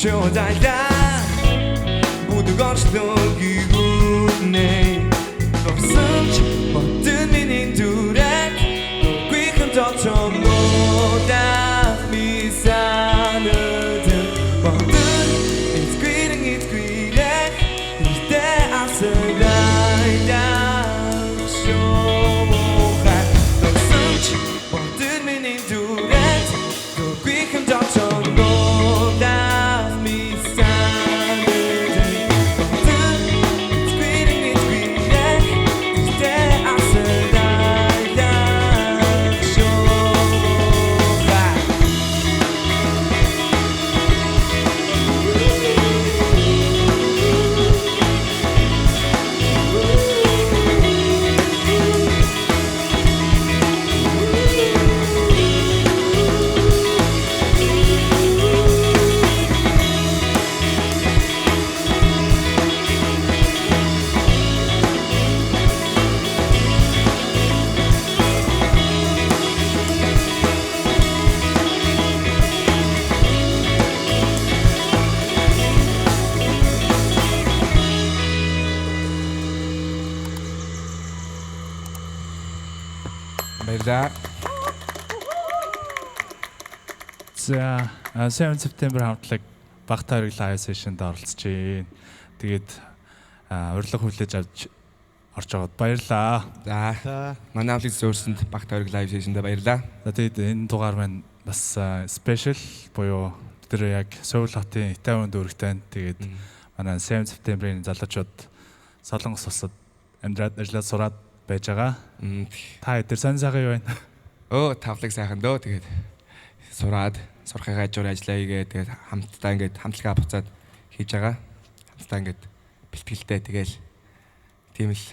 쇼달다 모두 거칠기군네 없음지 모든 미닌 둘에 귀큰 더쳐보다 미사는 모든 It's greeting 이때 앞서가야 쇼한 없음지 모든 미닌 둘에 귀큰 더쳐보다 баярлаа. За 7 септембер хамтлаг Багтаа хориг лайв сешнд оролцож байна. Тэгээд урилга хүлээж авч орж байгаад баярлаа. За манай хамтлагт зөвөрсөнд Багтаа хориг лайв сешнд баярлаа. За тэгээд энэ дугаар маань бас спешиал буюу бид нар яг Сөүл хотын Итавиан дүүрэгтэй. Тэгээд манай 7 септемберийн залуучууд Солонгос улсад амьдраад ажиллаад сураад байж байгаа. Та хэдэр сайхан юу байна? Тавлаг сайхан дөө. Тэгээд сураад сурахыг хажуур ажиллаа хийгээ. Тэгээд хамтдаа ингээд хамтлагаа буцаад хийж байгаа. Хамтдаа ингээд бэлтгэлтэй тэгэл тийм л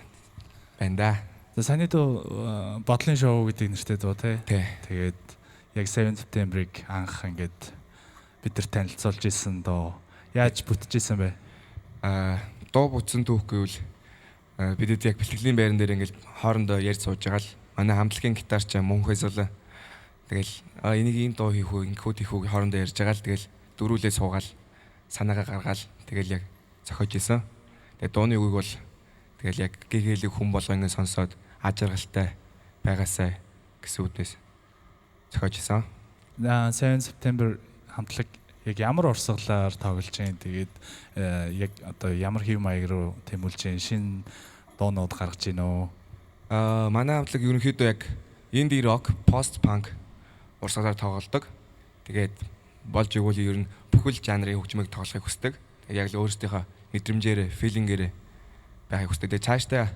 байна да. За саний дөө бодлын шоу гэдэг нэртэй дуу тий. Тэгээд яг 7 септемберийг анх ингээд бид нар танилцуулж исэн доо. Яаж бүтчихсэн бэ? Дуу бүтсэн түүх гэвэл бидэд яг бэлтгэлийн байран дээр ингээд хоорондоо ярьж сууж байгаа л манай хамтлагийн гитарч Мөнхөөс бол тэгэл энийг ийм дуу хийх үү ингэхүүд хийх үү хоорондоо ярьж байгаа л тэгэл дөрүүлээ суугаал санаагаа гаргаал тэгэл яг зохиож исэн. Тэгээ дууны үгийг бол тэгэл яг гэгээлэг хүн болгоо ингэ сонсоод ажиргалтай байгаасай гэсэн үднээс зохиож исэн. 7 септембер хамтлаг яг ямар урсгалаар тоглож байна. Тэгээд яг одоо ямар хэв маяг руу тэмүүлж байна. Шинэ дуунууд гаргаж байна уу? Манай хамтлаг ерөнхийдөө яг инди рок, пост панк урсгалаар тоглодог. Тэгээд болж игүүл ер нь бүхэл жанрын хөгжмийг тоглохыг хүсдэг. Тэгээд яг л өөрсдийнхөө мэдрэмжээр, филингээр байхыг хүсдэг. Тэгээд цаашдаа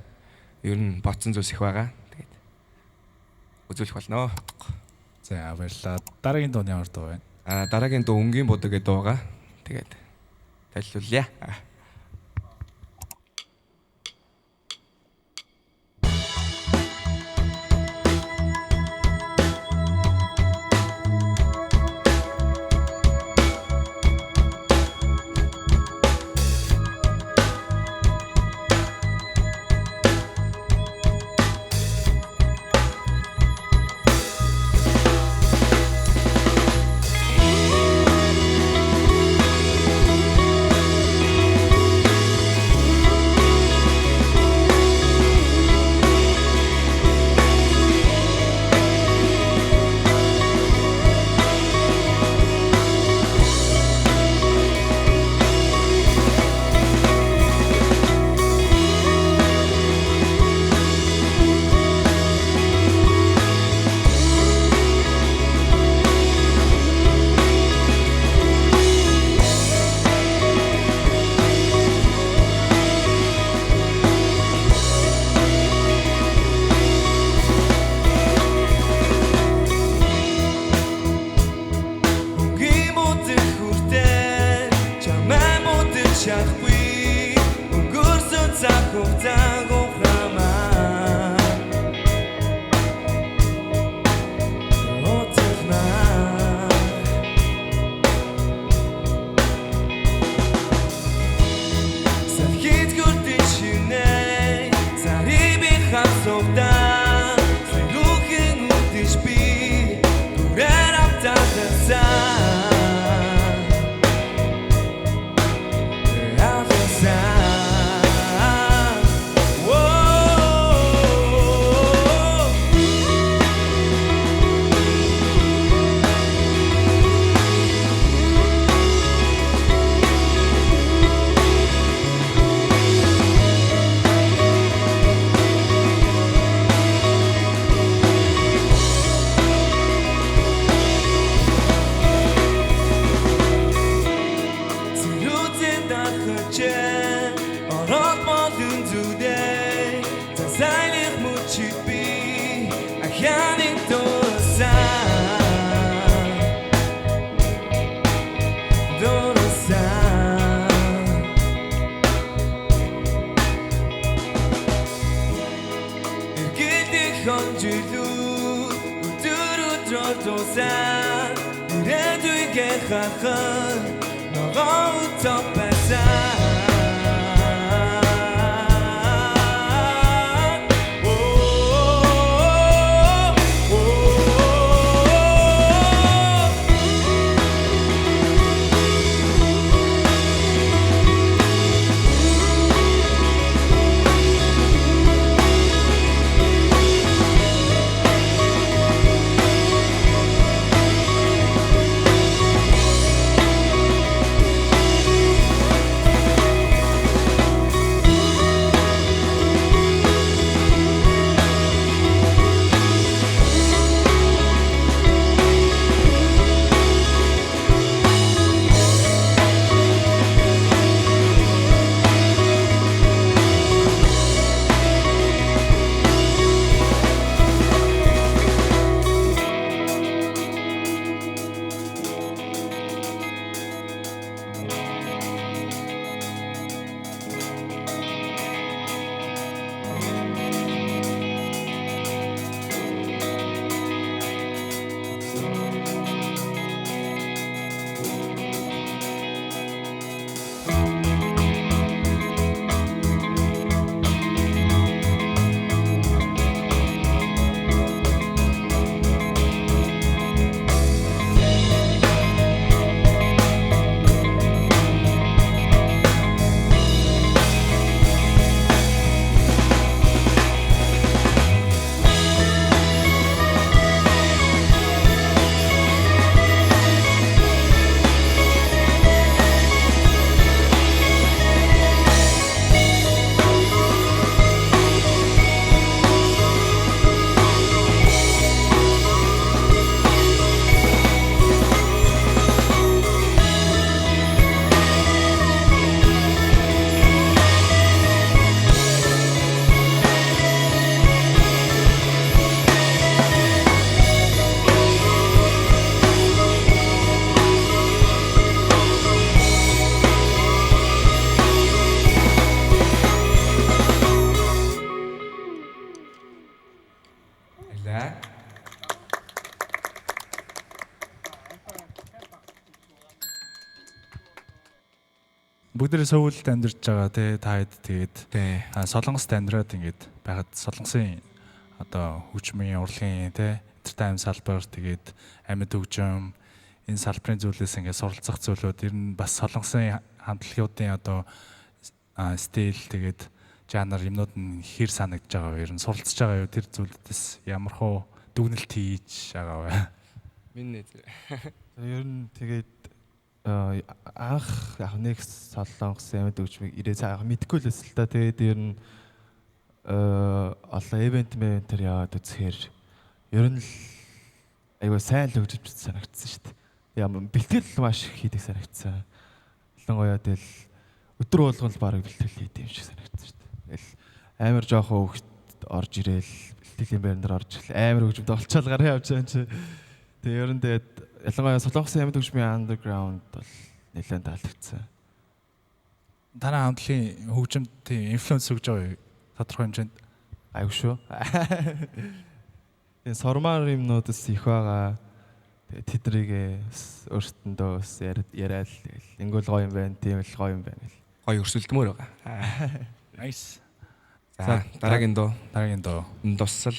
ер нь ботсон зүйлс их байгаа. Тэгээд үзүүлэх болно. За баярлалаа. Дараагийн дуу нь ямар дуу вэ? Дараагийн дуу өнгийн будаг гэдэг дуу байгаа. Тэгээд тайлбарлая. хүчээ ороод болон зүдээ засайлах мөчид би ахяныг Dosan, irreduige khakhan, nagao tapasan. Бүгдээ Сөүлд амьдарч байгаа те та хэд тэгээд Тий. Солонгост амьдраад ингээд байхад солонгосын одоо хөгжмийн урлагийн те entertainment салбар тэгээд амьд хөгжим энэ салбарын зүйлээс ингээд суралцах зүйлүүд ер нь бас солонгосын хамтлагуудын одоо стил тэгээд жанр юмнууд нь хэр санагдж байгаа вэ? Ер нь суралцж байгаа юу? Тэр зүйлүүдээс ямар хөө дүгнэлт хийж байгаа вэ? Минь Ер нь тэгээд анх яг нэг солонгос амьд хөгжмийг ирээ цаа мэдгүй л өсөл та. Тэгээд ер нь олон event яваад үзэхээр ер нь л айгаа сайн л хөгжиж санагдсан шүү дээ. Ямар бэлтгэл маш их хийдэг санагдсан. Ялангуяа тэгэл өдөр болгон л бараг бэлтгэл хийдэг юм шиг санагдсан шүү дээ. Тэгэл амар жоохон хөвгт орж ирээл бэлтгэлийн байрнаар орж ирэл амар хөгжимд олчаал гараа явж байгаа юм чи. Тэгээд ер нь тэгээд ялангуяа солонгосын амьд хөгжмийн underground бол нэлээд таалагдсан. Танай хамтлагийн хөгжимд тийм инфлюенс өгж байгаа юу? Тодорхой хэмжээнд Аюу шүү. Энэ сормаар юмнуудаас их байгаа. Тэгээд тэдрийг өөртөндөө яриад тэгэл ингүүл гоё юм байна, тийм л гоё юм байна гэл. Гоё өрсөлдмөр байгаа. nice. За дараагийн дуу. Дуссал.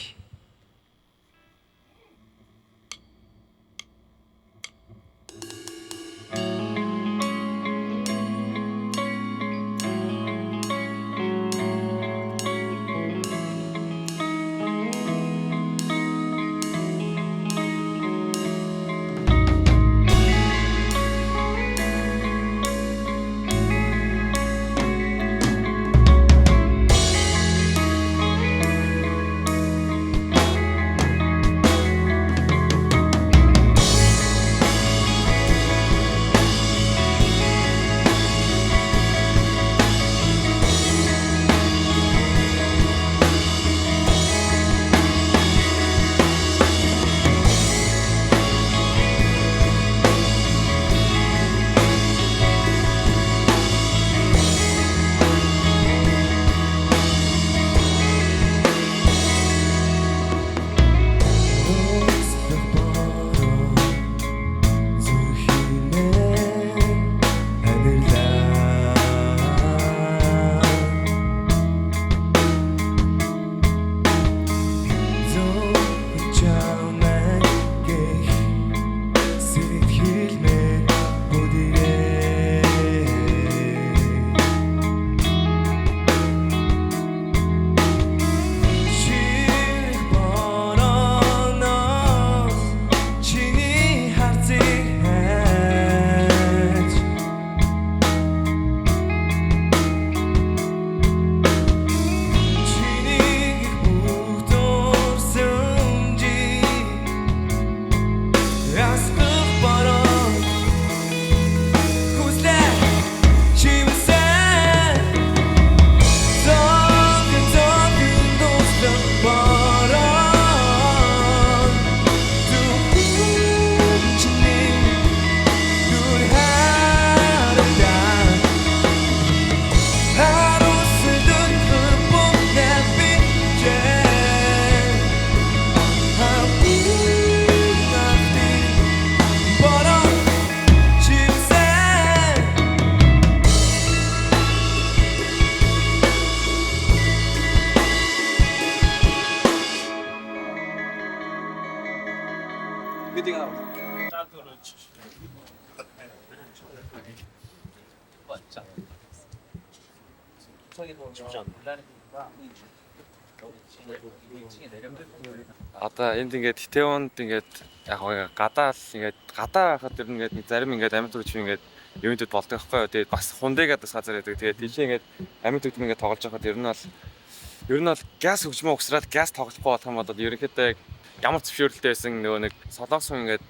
Одоо энд ингээд Тэтэвонд ингээд яг гадаа л ингээд гадаа байхад ер нь ингээд зарим ингээд амьд төгч ингээд юундэд болдог байхгүй юу. Тэгээд бас хундэгээд бас газар байдаг. Тэгээд тийшээ ингээд амьд төгч ингээд тоглож байхад ер нь бол газ хөгжмөө угсраад газ тоглохгүй болох юм бол ерөнхийдөө яг ямар зөвшөөрөлтэй байсан нөгөө нэг солонгос хүн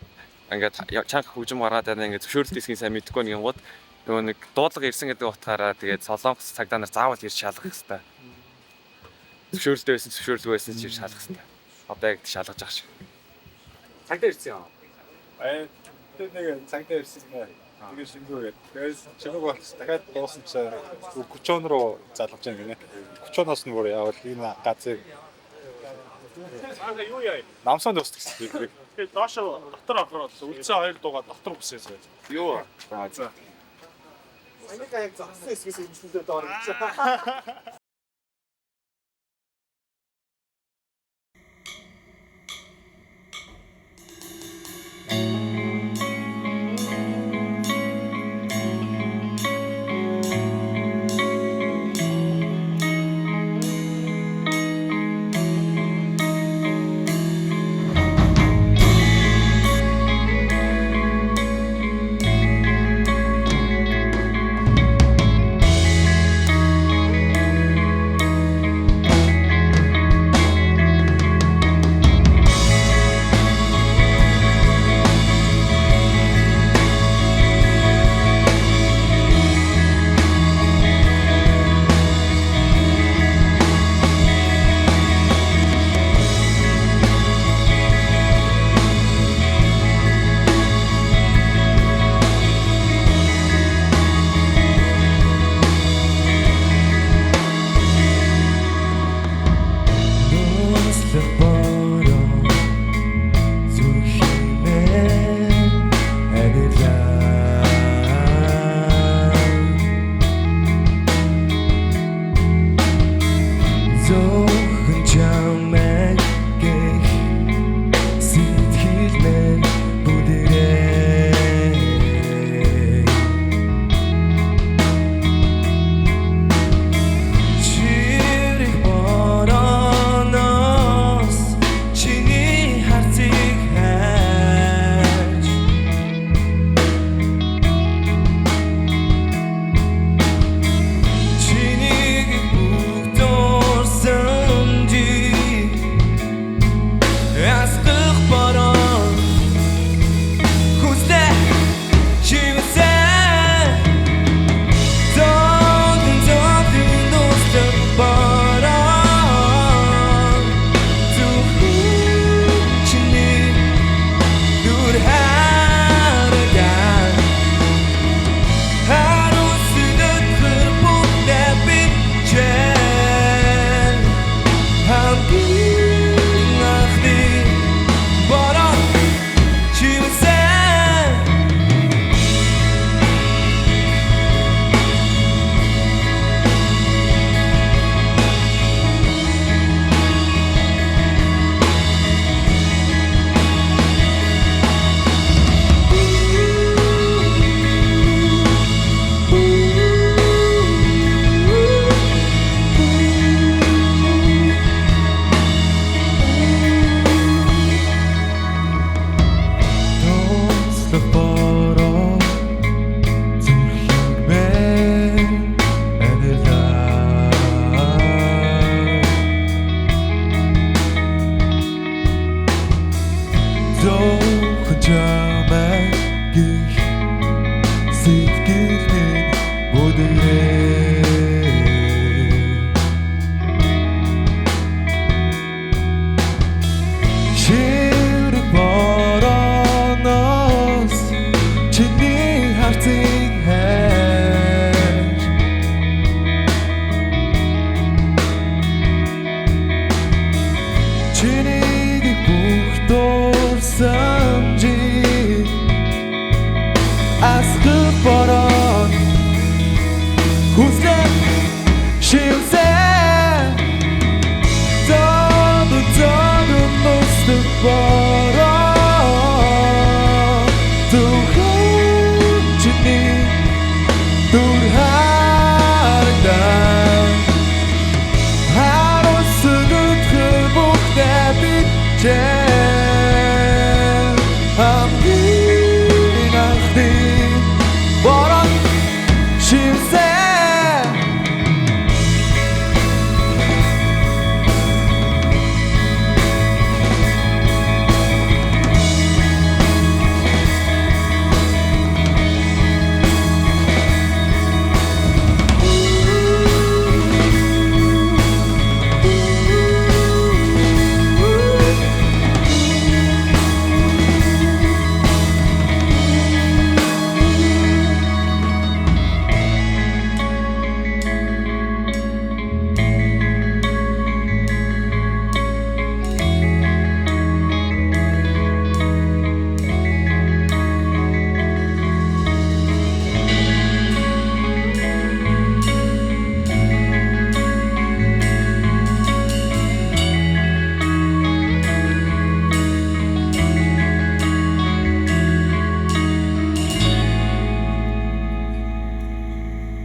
ингээд чанга хөгжим гаргаад байна ингээд зөвшөөрөлт хийсгийн сайн мэдэхгүй нэг юмгууд нөгөө нэг дуудлага ирсэн гэдэг утгаараа тэгээд солонгос цагдаа нар заавал ирж шалгах хэрэгтэй. Зөвшөөрөлтэй байсан зөвшөөрөлгүй байсан ч ирж шалгах хэрэгтэй. Одоо яг шалгаж байгаа шиг. Цагдаа ирсэн юм. Тэр нэг цагдаа ирсэн юм. Тэгээд шингүүгээд. Тэгээд шингүүг болс дахиад дуусан чи Күчон руу залгаж байгаа гинэ. Күчоноос нь бүр явал энэ газрыг юу яа? Намсан дуустдаг гэсэн. Тэгээд доошо дотор орохоор үлцэн хоёр дуугаа дотор хүсээс. Юу? За. Энийг яг загсан хэсгээс өмчлөлөө доор гэж.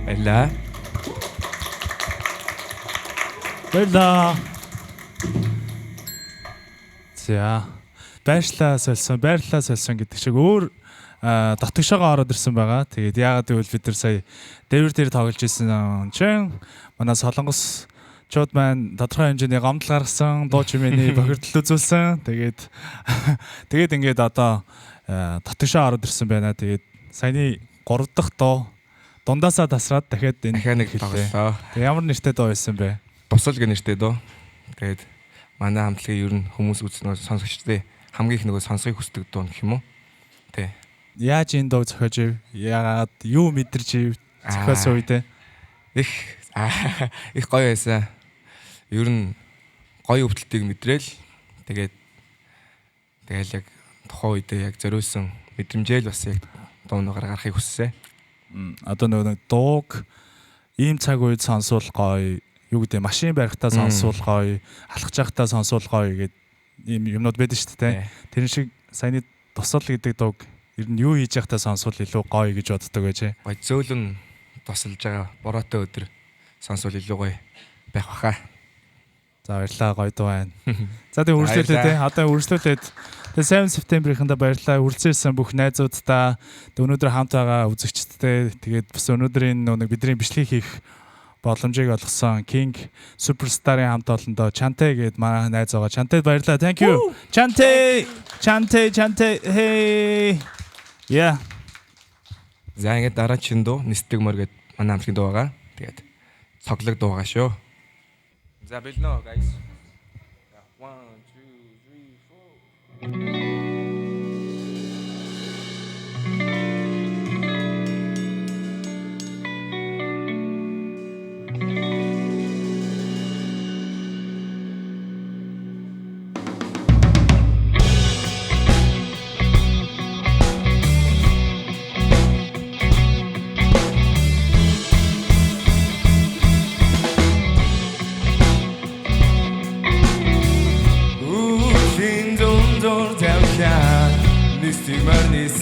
Баярлаа. Баярлаа. За. Баярлалаа сольсон гэдэг шиг өөр татгшаага ороод ирсэн байгаа. Тэгээд яагаад гэвэл бид нар сая дээвэр дээр тоглож ирсэн чинь манай Солонгос чууд маань тодорхой хэмжээний гомдол гаргасан, дуу чимээний бохирдол үзүүлсэн. Тэгээд ингээд одоо татгшаа ороод ирсэн байна. Тэгээд саяны 3 дахь дуу дундаасаа тасраад дахиад энэ Дахиад нэг тоглолоо. Тэгээд ямар нэртэй дуу байсан бэ? Босол гэх нэртэй дөө. Тэгээд манай хамтлагийн ер нь хүмүүс үзсэн сонсогчдээ хамгийн их нөгөө сонсохыг хүсдэг дуу гэх юм уу? Тэ. Яаж энэ дуу зохиож ив? Яагаад юу мэдэрч ив? Зохиосон үедээ их гоё байсан. Ер нь гоё өвдөлтийг мэдрээл тэгээд яг тухайн үедээ яг зориулсан мэдрэмжээл бас яг дуунаар гаргахыг хүссэн. Одоо нөгөө дууг ийм цаг үед сонсвол гоё, юу гэдэг машин барихтаа сонсвол гоё, алхаж явахдаа сонсвол гоё гэдэг ийм юмнууд байдаг шүү дээ. Тэр шиг саяны тусал гэдэг дууг ер нь юу хийж явахдаа сонсвол илүү гоё гэж боддог байж. Гоё зөөлөн тусалж байгаа бороотой өдөр сонсвол илүү гоё байх баха. За баярлалаа, гоё дуу байна. За тэгээ үргэлжлүүлээ те. Одоо үргэлжлүүлээд тэгээ 7 септембрийнхэнда баярлалаа. Үргэлжлүүлсэн бүх найзуудаа, өнөөдөр хамт байгаа үзэгчдтэй, тэгээд бас өнөөдрийн нэг бидний бичлэг хийх боломжийг олгосон King Superstar-ын хамт олондоо Chante гээд манай найз байгаа. Chante баярлалаа. Thank you. Chante. Hey. Yeah. За ингээд дараагийн дуу Нистэг мөр гээд манай хамтлагийн дуу байгаа. Тэгээд цоглог дуу байгаа шүү. За бэлнэ guys. 1 2 3 4.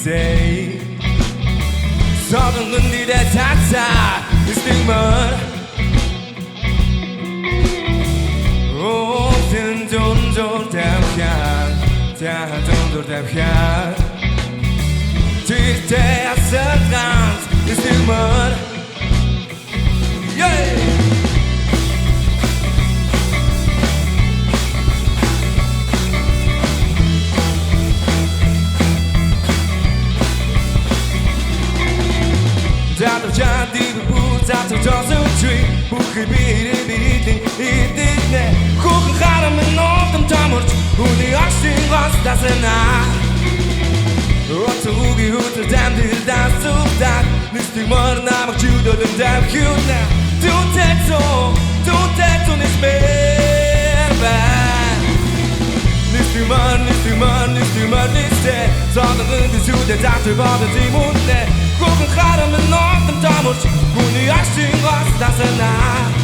Say Southern Lundi that's outside This thing mud Oh, don't damn here Today I said dance This thing mud Yeah Zato già di bu, zato già su tree Buchi biri idine Kuchen harem in Norden tamurt Und die Achtung was das in a Otto Ugi Hutter dem die das zu dat Nicht die Morgen am Judo den dem Cute Du tetto nicht mehr Nicht die Mann, nicht der Sondern die Sude, dachte war die Munde Kuchen harem in Norden tamurt Und die Achtung was das in a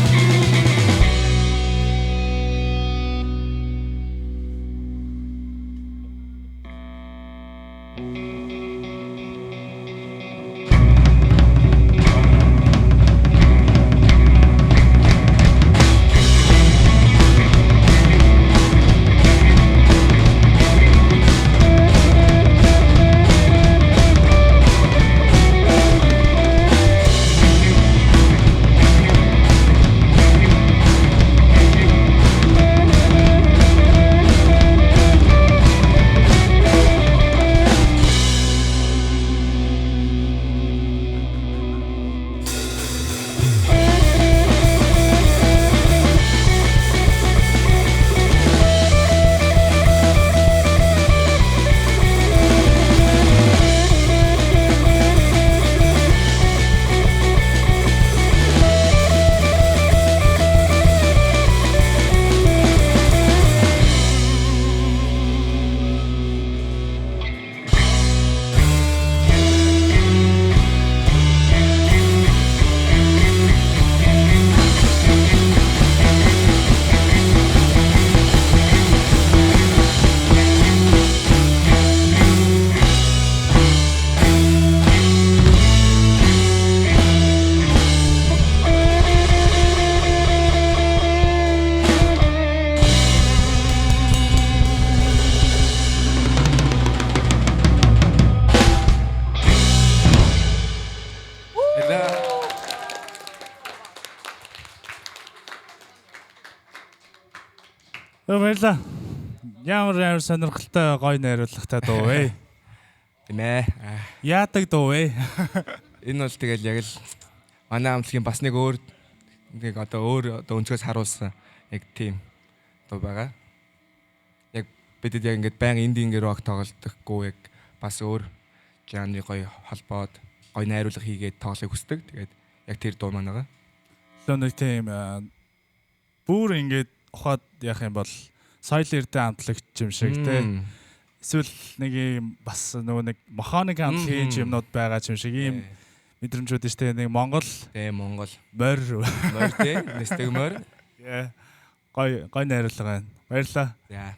Баярлаа. Ямар сонирхолтой гоё найруулгатай дуу вэ? Тийм ээ. Яадаг дуу вэ? Энэ бол тэгэл яг л манай хамтлагийн бас нэг өөр өнцгөөс харуулсан яг тийм дуу байгаа. Яг бидэд яг ингээд байн инди рок тоглодоггүй яг бас өөр жанрын гоё холбоод гоё найруулга хийгээд тоглохыг хүсдэг. Тэгээд яг тэр дуу маань байгаа. Нэг тийм бүр ингээд ухаад яах юм бол соёл эрдэнэ хамтлагч юм шиг те. Эсвэл нэг юм бас нөгөө нэг механик хамтлагийн юмнууд байгаа юм шиг ийм мэдрэмжүүд нь штэ. Нэг Монгол морь те нэстэг морь. Гой найруулга байна. Баярлалаа. Яа.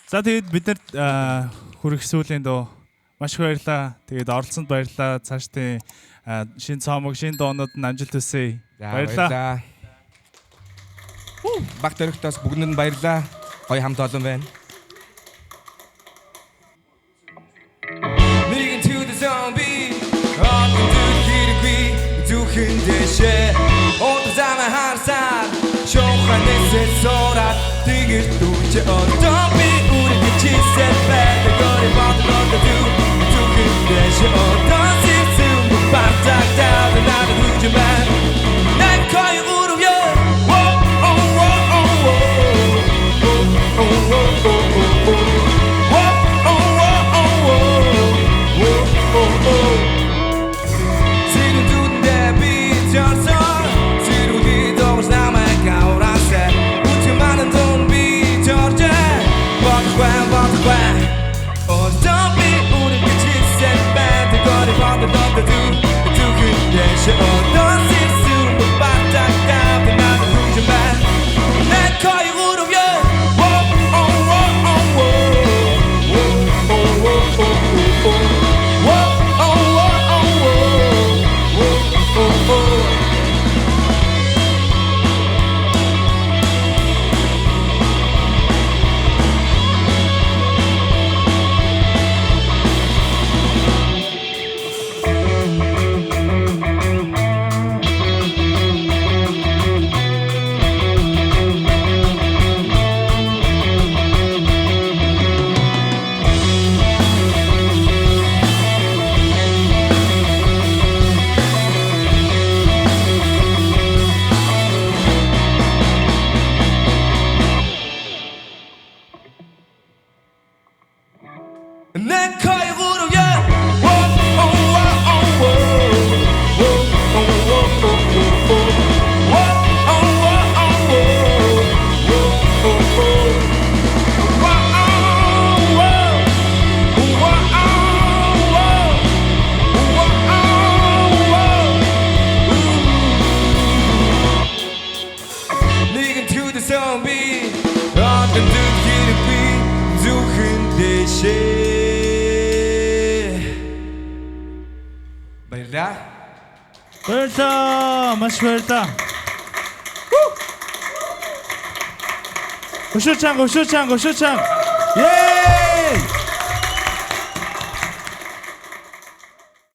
За тэгээд бид нарт хүрэх сүүлийн дуу маш их баярлалаа. Тэгээд оролцсонд баярлалаа. Цаашдын шинэ цомог, шинэ доонууд нь амжилт хүсье. Баярлалаа. Баг төрөгтөөс бүгдэнд нь баярлалаа. Гоё хамт олон байна. Нэгэн to the zombie 어떤 길이 두근 대신 어떤 잠을 항상 쇼한 내 소라 되게 두지 어떤 비 우리 빛이 새빼 거리 버튼 두근 대신 어떤 시스템 바닥 나는 후지만 난 거의 우르며 지금 두근대 비춰서 지루기 더워서 남의 가오라세 웃지 많은 돈 비춰져 버터관 어떤 비 우리 빛이 새빼 거리 버튼 두근대시 어떤 시스템 바닥 나는 후지만 난 거의 우르며 내 거의 우르야 Leading to the zombie 어떤 길이 두근 대신 баярлалаа. Маш баярлалаа. Хөшөөчанг. Yeah!